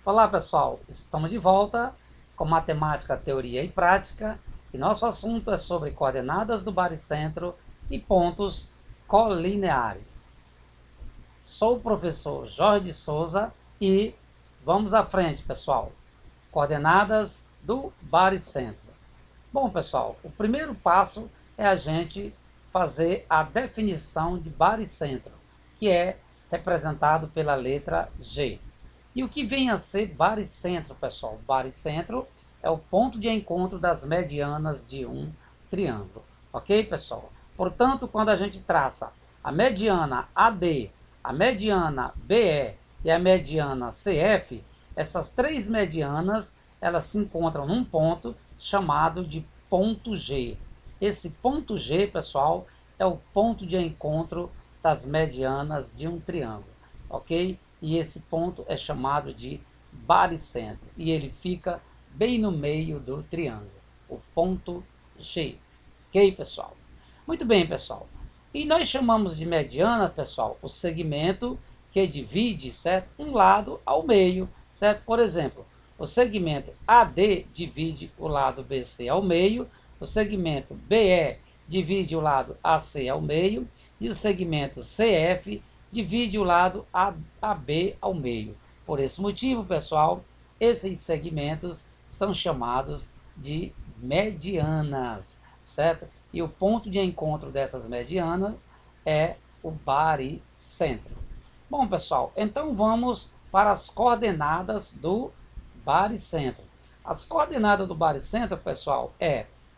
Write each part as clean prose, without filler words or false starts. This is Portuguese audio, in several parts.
Olá pessoal, estamos de volta com Matemática, Teoria e Prática e nosso assunto é sobre coordenadas do baricentro e pontos colineares. Sou o professor Jorge de Souza e vamos à frente pessoal. Coordenadas do baricentro. Bom pessoal, o primeiro passo é a gente fazer a definição de baricentro, que é representado pela letra G. E o que vem a ser baricentro, pessoal? Baricentro é o ponto de encontro das medianas de um triângulo. Ok, pessoal? Portanto, quando a gente traça a mediana AD, a mediana BE e a mediana CF, essas três medianas, elas se encontram num ponto chamado de ponto G. Esse ponto G, pessoal, é o ponto de encontro das medianas de um triângulo. Ok? E esse ponto é chamado de baricentro e ele fica bem no meio do triângulo, o ponto G. Ok, pessoal? Muito bem, pessoal. E nós chamamos de mediana, pessoal, o segmento que divide, certo, um lado ao meio, certo? Por exemplo, o segmento AD divide o lado BC ao meio, o segmento BE divide o lado AC ao meio e o segmento CF divide o lado AB ao meio. Por esse motivo, pessoal, esses segmentos são chamados de medianas, certo? E o ponto de encontro dessas medianas é o baricentro. Bom, pessoal, então vamos para as coordenadas do baricentro. As coordenadas do baricentro, pessoal,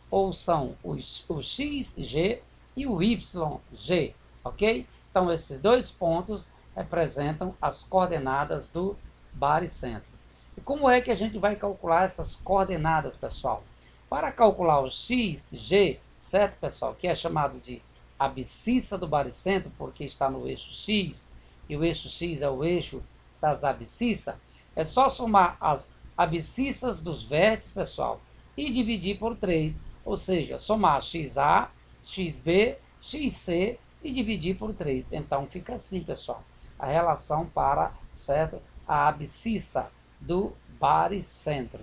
ou são o XG e o YG, ok? Então, esses dois pontos representam as coordenadas do baricentro. E como é que a gente vai calcular essas coordenadas, pessoal? Para calcular o XG, certo, pessoal, que é chamado de abscissa do baricentro, porque está no eixo X, e o eixo X é o eixo das abscissas, é só somar as abscissas dos vértices, pessoal, e dividir por 3, ou seja, somar XA, XB, XC e dividir por 3. Então fica assim, pessoal, a relação para, certo, a abscissa do baricentro.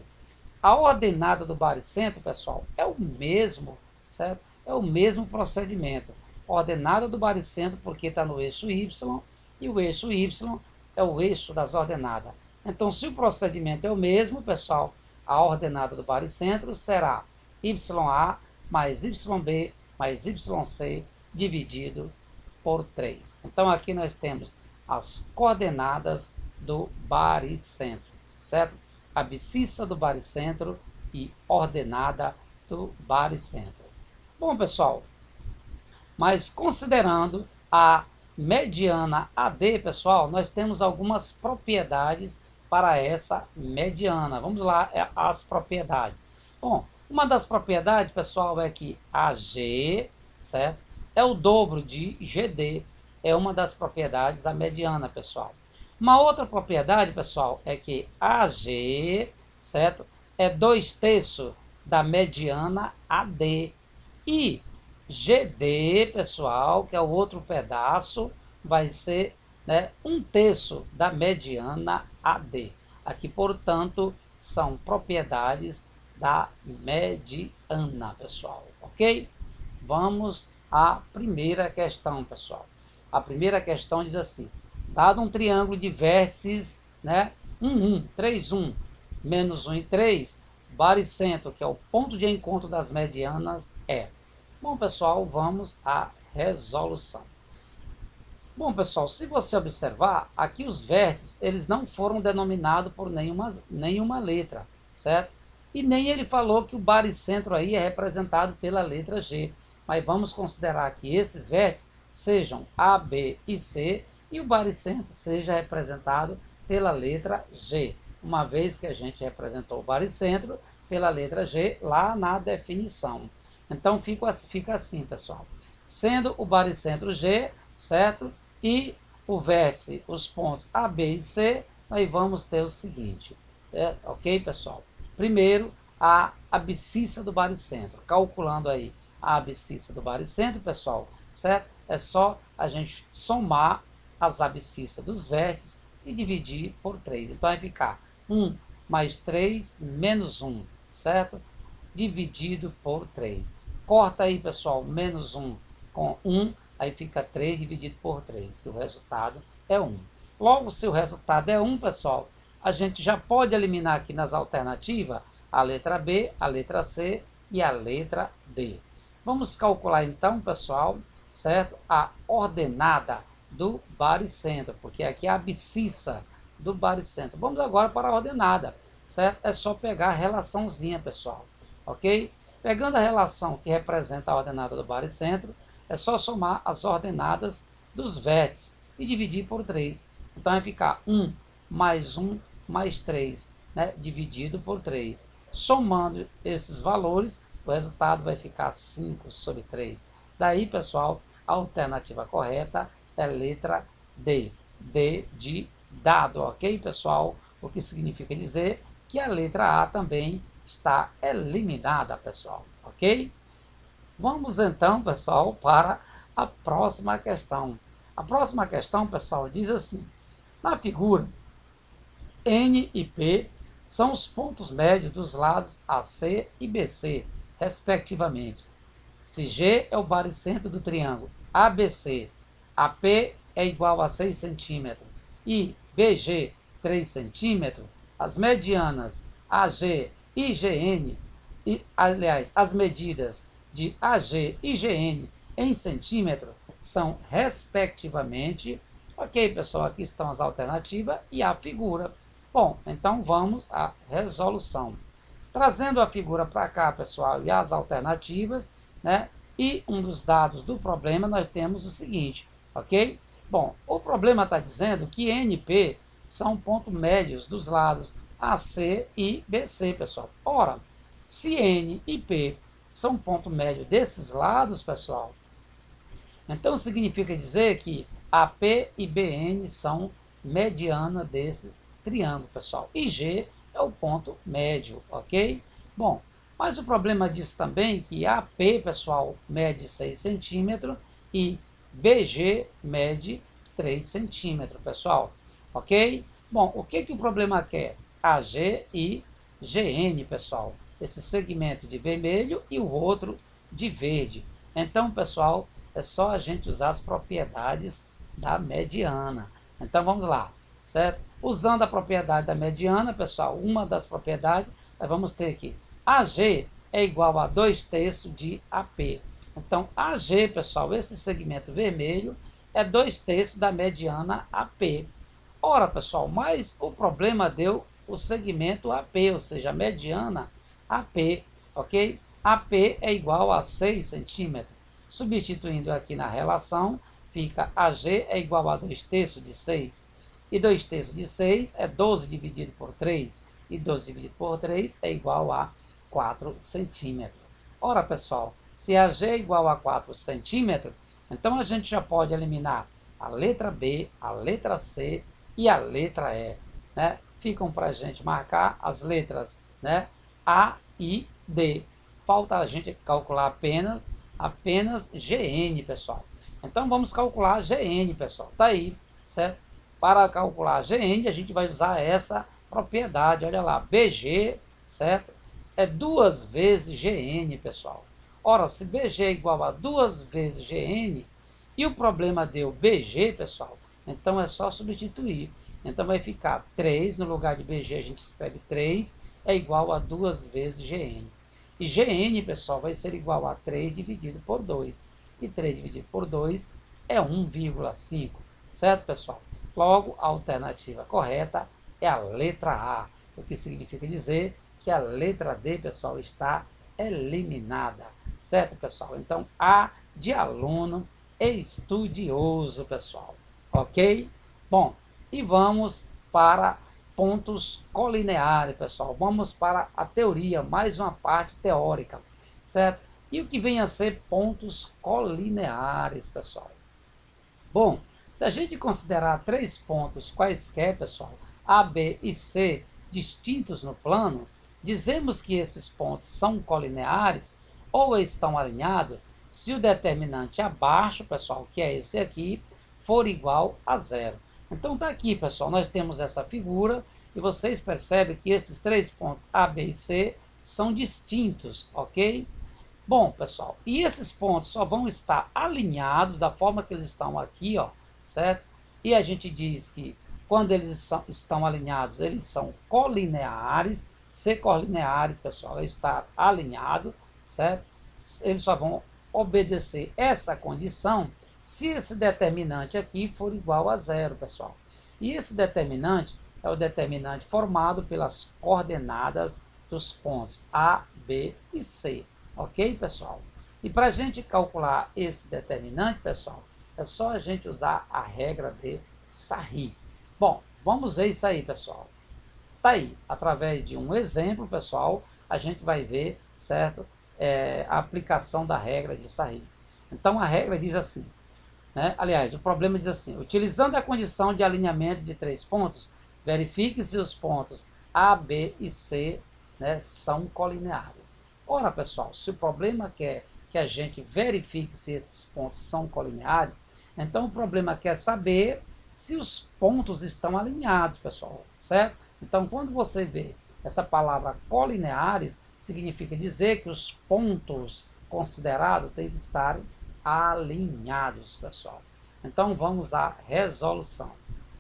A ordenada do baricentro, pessoal, é o mesmo, certo? É o mesmo procedimento. Ordenada do baricentro porque está no eixo Y e o eixo Y é o eixo das ordenadas. Então, se o procedimento é o mesmo, pessoal, a ordenada do baricentro será YA mais YB mais YC dividido por 3. Então, aqui nós temos as coordenadas do baricentro, certo? Abscissa do baricentro e ordenada do baricentro. Bom, pessoal, mas considerando a mediana AD, pessoal, nós temos algumas propriedades para essa mediana. Vamos lá, as propriedades. Bom, uma das propriedades, pessoal, é que AG, certo, é o dobro de GD. É uma das propriedades da mediana, pessoal. Uma outra propriedade, pessoal, é que AG, certo, é 2/3 da mediana AD. E GD, pessoal, que é o outro pedaço, vai ser, né, 1/3 da mediana AD. Aqui, portanto, são propriedades da mediana, pessoal, ok? Vamos à primeira questão, pessoal. A primeira questão diz assim: dado um triângulo de vértices, né, 1, 3, 1, menos 1 e 3, baricentro, que é o ponto de encontro das medianas, é. Bom, pessoal, vamos à resolução. Bom, pessoal, se você observar, aqui os vértices, eles não foram denominados por nenhuma letra, certo? E nem ele falou que o baricentro aí é representado pela letra G. Mas vamos considerar que esses vértices sejam A, B e C e o baricentro seja representado pela letra G, uma vez que a gente representou o baricentro pela letra G lá na definição. Então fica assim, pessoal. Sendo o baricentro G, certo? E o vértice, os pontos A, B e C, nós vamos ter o seguinte. Ok, pessoal? Primeiro, a abscissa do baricentro. Calculando aí a abscissa do baricentro, pessoal, certo? É só a gente somar as abscissas dos vértices e dividir por 3. Então vai ficar 1 mais 3 menos 1, certo? Dividido por 3. Corta aí, pessoal, menos 1 com 1, aí fica 3 dividido por 3. O resultado é 1. Logo, se o resultado é 1, pessoal, a gente já pode eliminar aqui nas alternativas a letra B, a letra C e a letra D. Vamos calcular então, pessoal, certo? A ordenada do baricentro, porque aqui é a abscissa do baricentro. Vamos agora para a ordenada, certo? É só pegar a relaçãozinha, pessoal, ok? Pegando a relação que representa a ordenada do baricentro, é só somar as ordenadas dos vértices e dividir por 3. Então vai ficar 1 mais 3, né, dividido por 3. Somando esses valores, o resultado vai ficar 5 sobre 3. Daí, pessoal, a alternativa correta é a letra D. D de dado, ok, pessoal? O que significa dizer que a letra A também está eliminada, pessoal, ok? Vamos então, pessoal, para a próxima questão. A próxima questão, pessoal, diz assim: na figura, N e P são os pontos médios dos lados AC e BC, respectivamente. Se G é o baricentro do triângulo ABC, AP é igual a 6 centímetros e BG 3 centímetros, as medianas AG e GN, aliás, as medidas de AG e GN em centímetro são respectivamente. Ok, pessoal, aqui estão as alternativas e a figura. Bom, então vamos à resolução. Trazendo a figura para cá, pessoal, e as alternativas, né? E um dos dados do problema, nós temos o seguinte, ok? Bom, o problema está dizendo que NP são pontos médios dos lados AC e BC, pessoal. Ora, se N e P são ponto médio desses lados, pessoal, então significa dizer que AP e BN são mediana desse triângulo, pessoal. E G é o ponto médio, ok? Bom, mas o problema diz também que AP, pessoal, mede 6 centímetros e BG mede 3 centímetros, pessoal, ok? Bom, o que o problema quer? AG e GN, pessoal. Esse segmento de vermelho e o outro de verde. Então, pessoal, é só a gente usar as propriedades da mediana. Então, vamos lá, certo? Usando a propriedade da mediana, pessoal, uma das propriedades, nós vamos ter aqui AG é igual a 2/3 de AP. Então, AG, pessoal, esse segmento vermelho é 2/3 da mediana AP. Ora, pessoal, mas o problema deu o segmento AP, ou seja, a mediana AP, ok? AP é igual a 6 centímetros. Substituindo aqui na relação, fica AG é igual a 2/3 de 6. E 2/3 de 6 é 12 dividido por 3. E 12 dividido por 3 é igual a 4 centímetros. Ora, pessoal, se AG é igual a 4 centímetros, então a gente já pode eliminar a letra B, a letra C e a letra E, né? Ficam para a gente marcar as letras, né? A e D. Falta a gente calcular apenas GN, pessoal. Então vamos calcular GN, pessoal. Tá aí, certo? Para calcular GN, a gente vai usar essa propriedade. Olha lá, BG, certo? É 2 vezes GN, pessoal. Ora, se BG é igual a 2 vezes GN, e o problema deu BG, pessoal, então é só substituir. Então vai ficar 3, no lugar de BG a gente escreve 3, é igual a 2 vezes GN. E GN, pessoal, vai ser igual a 3 dividido por 2. E 3 dividido por 2 é 1,5. Certo, pessoal? Logo, a alternativa correta é a letra A. O que significa dizer que a letra D, pessoal, está eliminada. Certo, pessoal? Então, A de aluno estudioso, pessoal. Ok? Bom, e vamos para pontos colineares, pessoal. Vamos para a teoria, mais uma parte teórica, certo? E o que vem a ser pontos colineares, pessoal? Bom, se a gente considerar 3 pontos quaisquer, pessoal, A, B e C, distintos no plano, dizemos que esses pontos são colineares ou estão alinhados se o determinante abaixo, pessoal, que é esse aqui, for igual a 0. Então tá aqui, pessoal, nós temos essa figura E vocês percebem que esses três pontos A, B e C são distintos, ok? Bom, pessoal, e esses pontos só vão estar alinhados da forma que eles estão aqui, ó, certo? E a gente diz que quando eles estão alinhados, eles são colineares. Ser colineares, pessoal, é estar alinhado, certo? Eles só vão obedecer essa condição se esse determinante aqui for igual a zero, pessoal. E esse determinante é o determinante formado pelas coordenadas dos pontos A, B e C. Ok, pessoal? E para a gente calcular esse determinante, pessoal, é só a gente usar a regra de Sarri. Bom, vamos ver isso aí, pessoal. Tá aí, através de um exemplo, pessoal, a gente vai ver, certo, a aplicação da regra de Sarri. Então, a regra diz assim, né? Aliás, o problema diz assim, utilizando a condição de alinhamento de três pontos, verifique se os pontos A, B e C, né, são colineares. Ora, pessoal, se o problema quer que a gente verifique se esses pontos são colineares, então o problema quer saber se os pontos estão alinhados, pessoal, certo? Então, quando você vê essa palavra colineares, significa dizer que os pontos considerados têm que estar alinhados, pessoal. Então, vamos à resolução.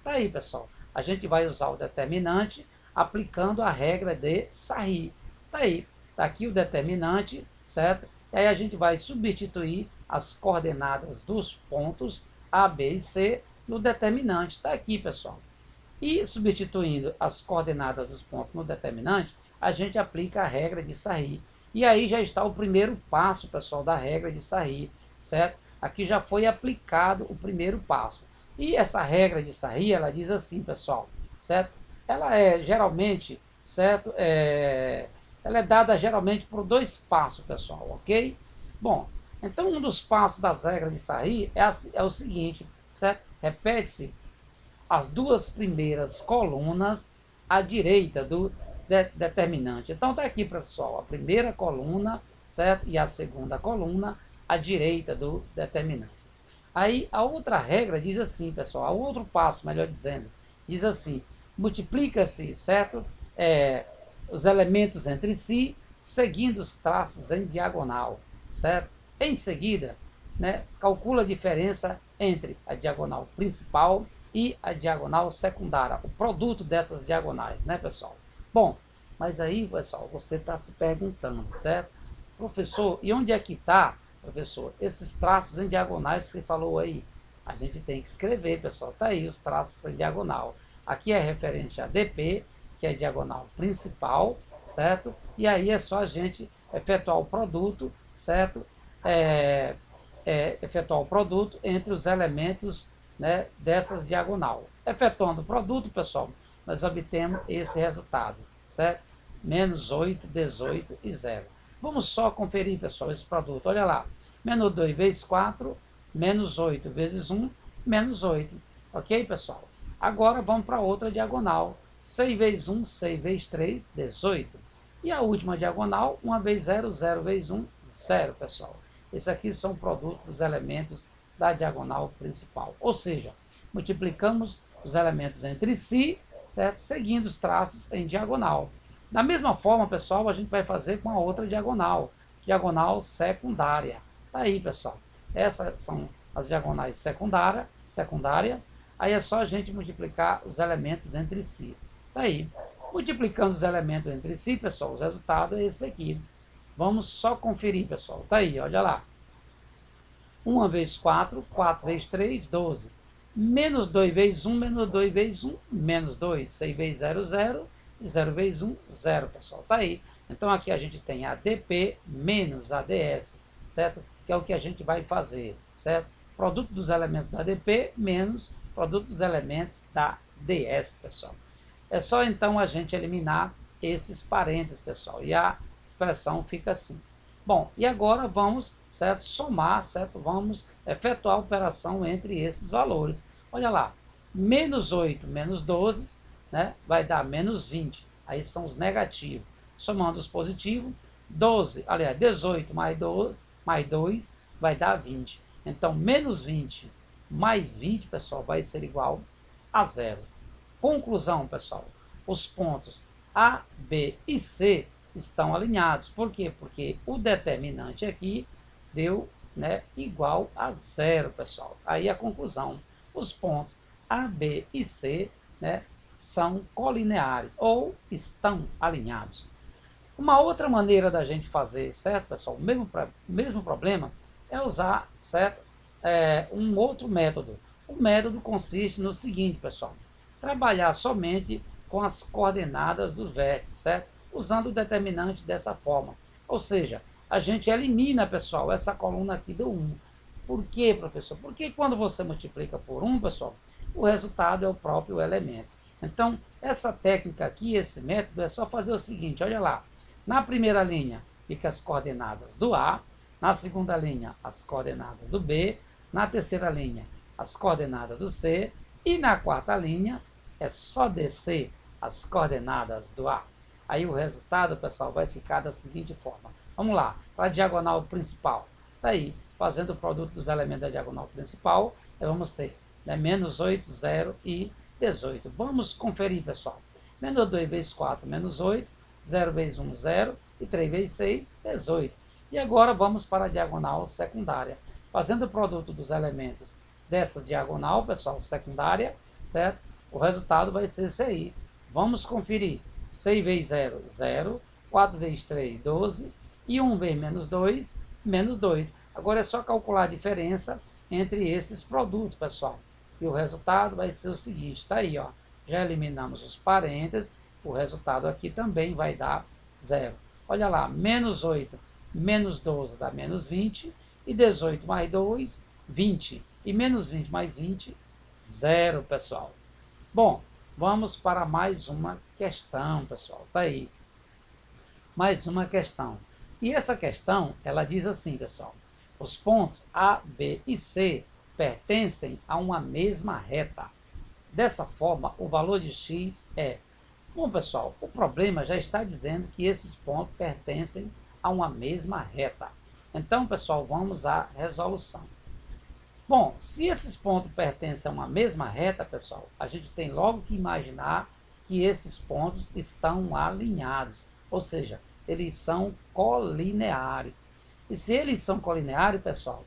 Tá aí, pessoal. A gente vai usar o determinante aplicando a regra de Sarri. Tá aí. Está aqui o determinante, certo? E aí a gente vai substituir as coordenadas dos pontos A, B e C no determinante. Está aqui, pessoal. E substituindo as coordenadas dos pontos no determinante, a gente aplica a regra de Sarri. E aí já está o primeiro passo, pessoal, da regra de Sarri, certo? Aqui já foi aplicado o primeiro passo. E essa regra de Sarri, ela diz assim, pessoal, certo? Ela é geralmente, certo? Ela é dada geralmente por dois passos, pessoal, ok? Bom, então um dos passos das regras de Sarri é o seguinte, certo? Repete-se as duas primeiras colunas à direita do determinante. Então está aqui, pessoal, a primeira coluna, certo? E a segunda coluna à direita do determinante. Aí a outra regra diz assim, pessoal, o outro passo, melhor dizendo, diz assim, multiplica-se, certo? Os elementos entre si, seguindo os traços em diagonal, certo? Em seguida, né, calcula a diferença entre a diagonal principal e a diagonal secundária, o produto dessas diagonais, né, pessoal? Bom, mas aí, pessoal, você está se perguntando, certo? Professor, e onde é que está, professor, esses traços em diagonais que você falou aí? A gente tem que escrever, pessoal, está aí os traços em diagonal. Aqui é referente a DP, que é a diagonal principal, certo? E aí é só a gente efetuar o produto, certo? Efetuar o produto entre os elementos, né, dessas diagonal. Efetuando o produto, pessoal, nós obtemos esse resultado, certo? Menos 8, 18 e 0. Vamos só conferir, pessoal, esse produto. Olha lá. Menos 2 vezes 4, menos 8 vezes 1, menos 8. Ok, pessoal? Agora vamos para outra diagonal. 6 vezes 1, 6 vezes 3, 18. E a última diagonal, 1 vezes 0, 0 vezes 1, 0, pessoal. Esses aqui são produtos dos elementos da diagonal principal. Ou seja, multiplicamos os elementos entre si, certo? Seguindo os traços em diagonal. Da mesma forma, pessoal, a gente vai fazer com a outra diagonal, diagonal secundária. Tá aí, pessoal. Essas são as diagonais secundária. Aí é só a gente multiplicar os elementos entre si. Tá aí. Multiplicando os elementos entre si, pessoal, o resultado é esse aqui. Vamos só conferir, pessoal. Tá aí, olha lá. 1 vezes 4, 4 vezes 3, 12. Menos 2 vezes 1, menos 2 vezes 1, menos 2. 6 vezes 0, 0. E 0 vezes 1, 0, pessoal. Tá aí. Então aqui a gente tem ADP menos ADS, certo? Que é o que a gente vai fazer, certo? Produto dos elementos da ADP menos produto dos elementos da DS, pessoal. É só então a gente eliminar esses parênteses, pessoal. E a expressão fica assim. Bom, e agora vamos, certo, somar, certo? Vamos efetuar a operação entre esses valores. Olha lá, menos 8 menos 12, né, vai dar menos 20. Aí são os negativos. Somando os positivos, 12, aliás, 18 mais 12, mais 2 vai dar 20. Então, menos 20 mais 20, pessoal, vai ser igual a 0. Conclusão, pessoal. os pontos A, B e C estão alinhados. Por quê? Porque o determinante aqui deu, né, igual a zero, pessoal. Aí a conclusão, os pontos A, B e C, né, são colineares ou estão alinhados. Uma outra maneira da gente fazer, certo, pessoal, o mesmo problema é usar, certo, um outro método. O método consiste no seguinte, pessoal, trabalhar somente com as coordenadas dos vértices, certo? Usando o determinante dessa forma. Ou seja, a gente elimina, pessoal, essa coluna aqui do 1. Por quê, professor? Porque quando você multiplica por 1, pessoal, o resultado é o próprio elemento. Então, essa técnica aqui, esse método, é só fazer o seguinte, olha lá. Na primeira linha, fica as coordenadas do A. Na segunda linha, as coordenadas do B. Na terceira linha, as coordenadas do C. E na quarta linha, é só descer as coordenadas do A. Aí o resultado, pessoal, vai ficar da seguinte forma. Vamos lá, para a diagonal principal. Daí, fazendo o produto dos elementos da diagonal principal, vamos ter, né, menos 8, 0 e 18. Vamos conferir, pessoal. Menos 2 vezes 4, menos 8. 0 vezes 1, 0. E 3 vezes 6, 18. E agora vamos para a diagonal secundária. Fazendo o produto dos elementos dessa diagonal, pessoal, secundária, certo? O resultado vai ser esse aí. Vamos conferir. 6 vezes 0, 0. 4 vezes 3, 12. E 1 vezes menos 2, menos 2. Agora é só calcular a diferença entre esses produtos, pessoal. E o resultado vai ser o seguinte, está aí, ó. Já eliminamos os parênteses, o resultado aqui também vai dar 0. Olha lá, menos 8, menos 12 dá menos 20, e 18 mais 2, 20. E menos 20 mais 20, 0, pessoal. Bom, vamos para mais uma questão, pessoal. Está aí. Mais uma questão. E essa questão, ela diz assim, pessoal. Os pontos A, B e C pertencem a uma mesma reta. Dessa forma, o valor de x é... Bom, pessoal, o problema já está dizendo que esses pontos pertencem a uma mesma reta. Então, pessoal, vamos à resolução. Bom, se esses pontos pertencem a uma mesma reta, pessoal, a gente tem logo que imaginar que esses pontos estão alinhados, ou seja, eles são colineares. E se eles são colineares, pessoal,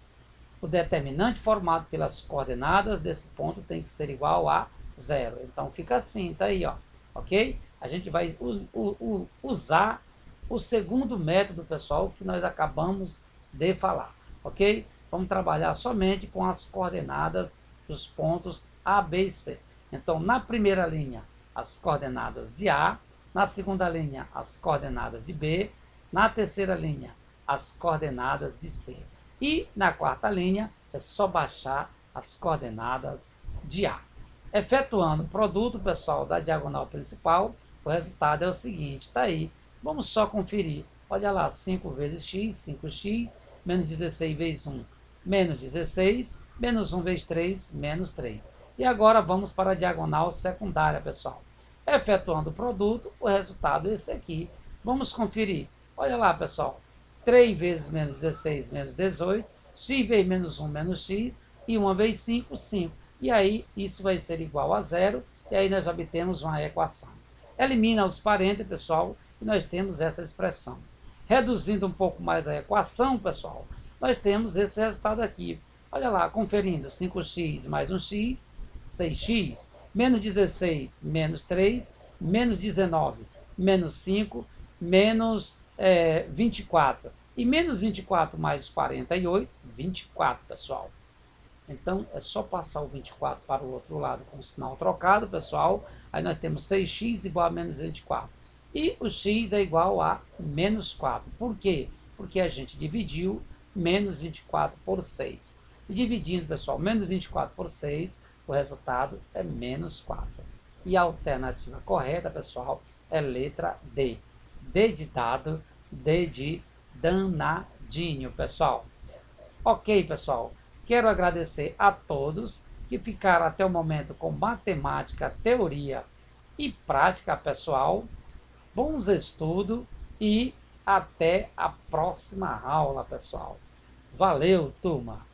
o determinante formado pelas coordenadas desse ponto tem que ser igual a 0. Então fica assim, tá aí, ó, ok? A gente vai usar o segundo método, pessoal, que nós acabamos de falar, ok? Vamos trabalhar somente com as coordenadas dos pontos A, B e C. Então, na primeira linha, as coordenadas de A, na segunda linha, as coordenadas de B, na terceira linha, as coordenadas de C. E na quarta linha, é só baixar as coordenadas de A. Efetuando o produto, pessoal, da diagonal principal, o resultado é o seguinte, está aí. Vamos só conferir. Olha lá, 5 vezes x, 5x, menos 16 vezes 1, menos 16, menos 1 vezes 3, menos 3. E agora vamos para a diagonal secundária, pessoal. Efetuando o produto, o resultado é esse aqui. Vamos conferir. Olha lá, pessoal. 3 vezes menos 16, menos 18. X vezes menos 1, menos x. E 1 vezes 5, 5. E aí, isso vai ser igual a 0. E aí nós obtemos uma equação. Elimina os parênteses, pessoal, e nós temos essa expressão. Reduzindo um pouco mais a equação, pessoal, nós temos esse resultado aqui. Olha lá, conferindo 5x mais 1x, 6x, menos 16, menos 3, menos 19, menos 5, menos 24. E menos 24 mais 48, 24, pessoal. Então, é só passar o 24 para o outro lado com o sinal trocado, pessoal. Aí nós temos 6x igual a menos 24. E o x é igual a menos 4. Por quê? Porque a gente dividiu menos 24 por 6. E dividindo, pessoal, menos 24 por 6, o resultado é menos 4. E a alternativa correta, pessoal, é letra D. D de dado, D de danadinho, pessoal. Ok, pessoal. Quero agradecer a todos que ficaram até o momento com matemática, teoria e prática, pessoal. Bons estudos e até a próxima aula, pessoal. Valeu, turma!